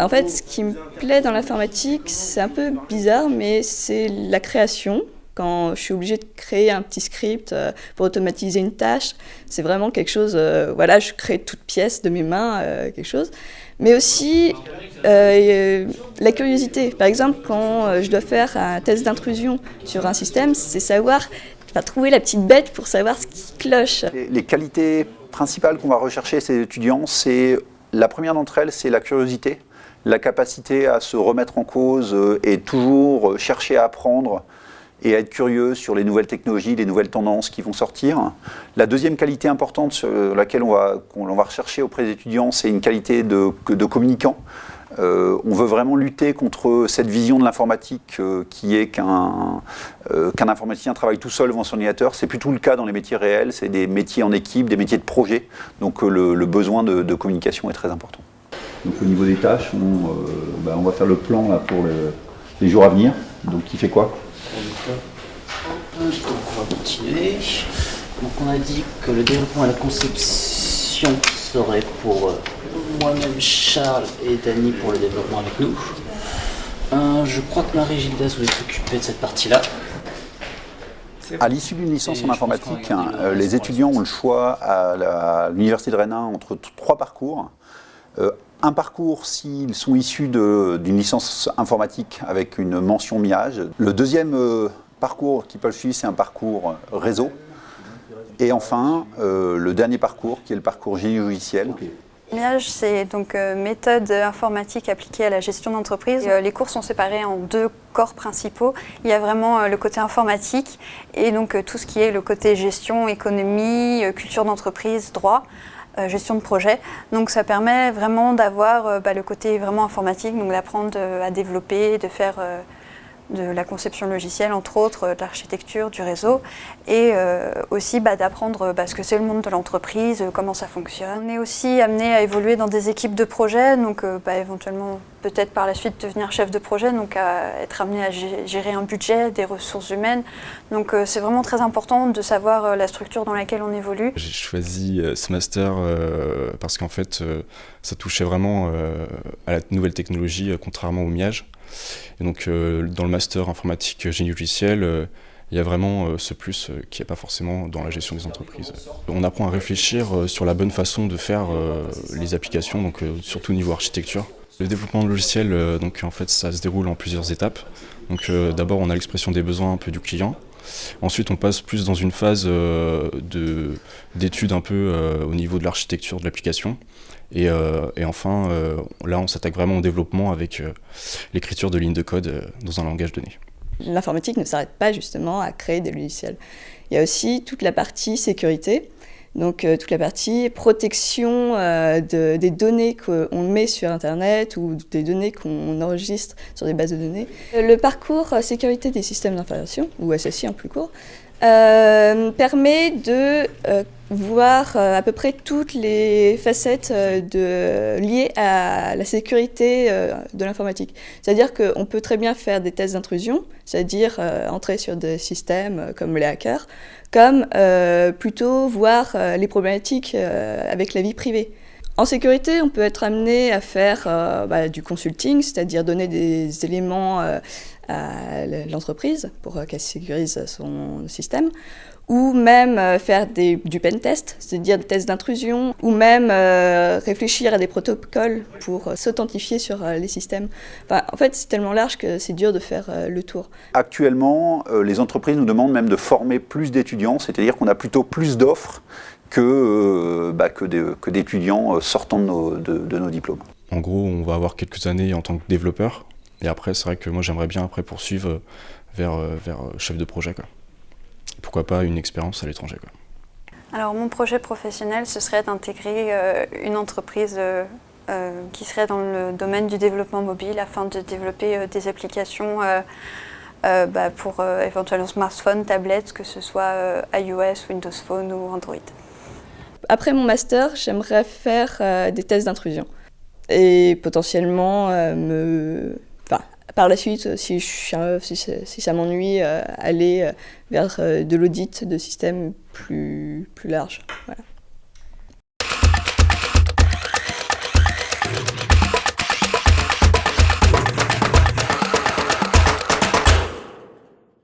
En fait, ce qui me plaît dans l'informatique, c'est un peu bizarre, mais c'est la création. Quand je suis obligée de créer un petit script pour automatiser une tâche, c'est vraiment quelque chose, voilà, je crée toute pièce de mes mains, quelque chose. Mais aussi la curiosité. Par exemple, quand je dois faire un test d'intrusion sur un système, c'est trouver la petite bête pour savoir ce qui cloche. Les qualités principales qu'on va rechercher chez ces étudiants, la première d'entre elles, c'est la curiosité, la capacité à se remettre en cause et toujours chercher à apprendre et à être curieux sur les nouvelles technologies, les nouvelles tendances qui vont sortir. La deuxième qualité importante sur laquelle on va rechercher auprès des étudiants, c'est une qualité de communicant. On veut vraiment lutter contre cette vision de l'informatique qui est qu'un informaticien travaille tout seul devant son ordinateur. C'est plutôt le cas dans les métiers réels, c'est des métiers en équipe, des métiers de projet. Donc le besoin de communication est très important. Donc au niveau des tâches, on va faire le plan là, pour les jours à venir. Donc qui fait quoi ? On va continuer. Donc on a dit que le développement et la conception serait pour moi-même, Charles et Dany pour le développement avec nous. Je crois que Marie-Gilda voulait s'occuper de cette partie-là. À l'issue d'une licence en informatique, les étudiants ont le choix à l'Université de Rennes entre 3 parcours. Un parcours s'ils sont issus d'une licence informatique avec une mention MIAGE. Le deuxième parcours qu'ils peuvent suivre, c'est un parcours réseau. Et enfin, le dernier parcours qui est le parcours génie logiciel. MIAGE, c'est donc méthode informatique appliquée à la gestion d'entreprise. Les cours sont séparés en 2 corps principaux. Il y a vraiment le côté informatique et donc tout ce qui est le côté gestion, économie, culture d'entreprise, droit. Gestion de projet. Donc ça permet vraiment d'avoir le côté vraiment informatique, donc d'apprendre à développer, de faire de la conception logicielle, entre autres, de l'architecture, du réseau, et aussi d'apprendre ce que c'est le monde de l'entreprise, comment ça fonctionne. On est aussi amené à évoluer dans des équipes de projet, donc éventuellement peut-être par la suite devenir chef de projet, donc à être amené à gérer un budget, des ressources humaines. Donc c'est vraiment très important de savoir la structure dans laquelle on évolue. J'ai choisi ce master parce qu'en fait ça touchait vraiment à la nouvelle technologie, contrairement au MIAGE. Et donc dans le master informatique génie logiciel, il y a vraiment ce plus qu'il n'y a pas forcément dans la gestion des entreprises. On apprend à réfléchir sur la bonne façon de faire les applications, donc surtout au niveau architecture. Le développement de logiciel, donc en fait, ça se déroule en plusieurs étapes. Donc d'abord, on a l'expression des besoins un peu du client. Ensuite, on passe plus dans une phase d'étude un peu au niveau de l'architecture de l'application. Et enfin, là, on s'attaque vraiment au développement avec l'écriture de lignes de code dans un langage donné. L'informatique ne s'arrête pas justement à créer des logiciels. Il y a aussi toute la partie sécurité, donc toute la partie protection des données qu'on met sur Internet ou des données qu'on enregistre sur des bases de données. Le parcours sécurité des systèmes d'information, ou SSI en plus court, permet de voir à peu près toutes les facettes liées à la sécurité de l'informatique. C'est-à-dire qu'on peut très bien faire des tests d'intrusion, c'est-à-dire entrer sur des systèmes comme les hackers, comme plutôt voir les problématiques avec la vie privée. En sécurité, on peut être amené à faire du consulting, c'est-à-dire donner des éléments à l'entreprise pour qu'elle sécurise son système, ou même faire du pen test, c'est-à-dire des tests d'intrusion, ou même réfléchir à des protocoles pour s'authentifier sur les systèmes. En fait, c'est tellement large que c'est dur de faire le tour. Actuellement, les entreprises nous demandent même de former plus d'étudiants, c'est-à-dire qu'on a plutôt plus d'offres que d'étudiants sortant de nos diplômes. En gros, on va avoir quelques années en tant que développeur, et après, c'est vrai que moi, j'aimerais bien après poursuivre vers chef de projet, quoi. Pourquoi pas une expérience à l'étranger, quoi. Alors, mon projet professionnel, ce serait d'intégrer une entreprise qui serait dans le domaine du développement mobile afin de développer des applications pour éventuellement smartphone, tablette, que ce soit iOS, Windows Phone ou Android. Après mon master, j'aimerais faire des tests d'intrusion et potentiellement par la suite, si ça m'ennuie, aller vers de l'audit de systèmes plus large. Voilà.